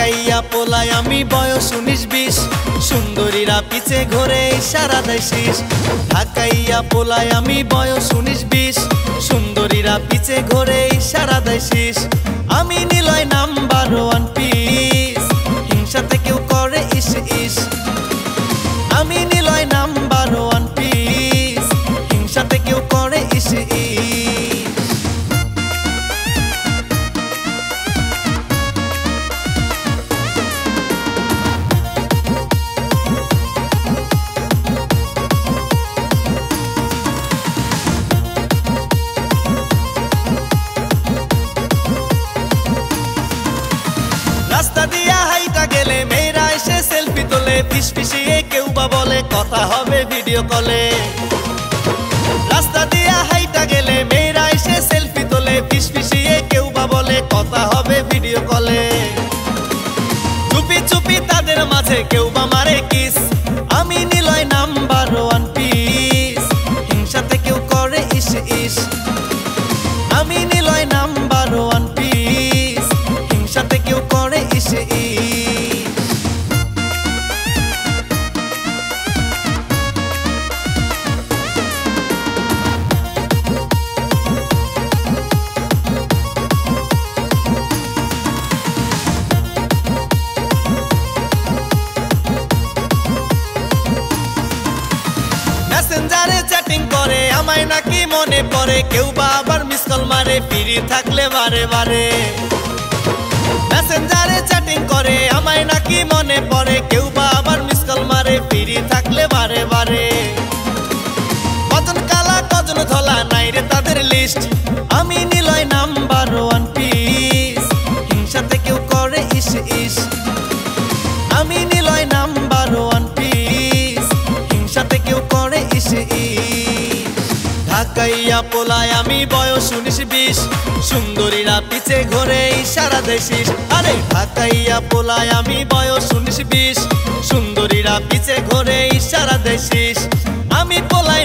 ঢাকাইয়া পোলাই আমি বয়স 19-20 সুন্দরীরা পিছে ঘুরে ইশারা দেয় শীষ। ঢাকাইয়া পোলাই আমি বয়স 19-20 সুন্দরীরা পিছে ঘুরে ইশারা দেয় শীষ। আমি নিলয় নাম্বার 1 পিস হিংসাতে কেউ করে ইস ইস। আমি নিলয় নাম্বার 1 পিস হিংসাতে কেউ করে ইস ইস। রাস্তা দিয়া হাইটা গেলে মেয়েরা এসে সেলফি তোলে, ফিসফিসিয়ে কেউ বা বলে কথা হবে ভিডিও কলে। রাস্তা দিয়া হাইটা গেলে মেয়েরা এসে সেলফি তোলে, ফিসফিসিয়ে কেউ বা বলে কথা হবে ভিডিও কলে। চুপি চুপি তাদের মাঝে কেউ বা মারে কিস। আমি নিলয় নাম্বার 1 পিস হিংসাতে কেউ করে ইস ইস। আমি নিলয় নাম্বার 1 পিস হিংসাতে কেউ করে ইস ইস। মেসেঞ্জারে চ্যাটিং করে আমায় নাকি মনে পড়ে, কেউ বা আবার মিস কল মারে ফ্রি থাকলে বারে বারে। মেসেঞ্জারে চ্যাটিং করে আমায় নাকি মনে পড়ে, কেউ বা আবার মিস কল মারে ফ্রি থাকলে বারে বারে। কজন কালা কজন ধলা নাই রে তাদের লিস্ট। আমি নিলয় নাম্বার 1 পিস হিংসাতে কেউ করে ইস ইস। আমি নিলয় নাম্বার 1 পিস হিংসাতে কেউ করে ইস ইস। ঢাকাইয়া পোলাই আমি বয়স 19-20 সুন্দরীরা পিছে ঘুরে ইশারা দেয় শীষ। আরে ঢাকাইয়া পোলাই আমি বয়স 19-20 সুন্দরীরা পিছে ঘুরে ইশারা দেয় শীষ। আমি পোলাই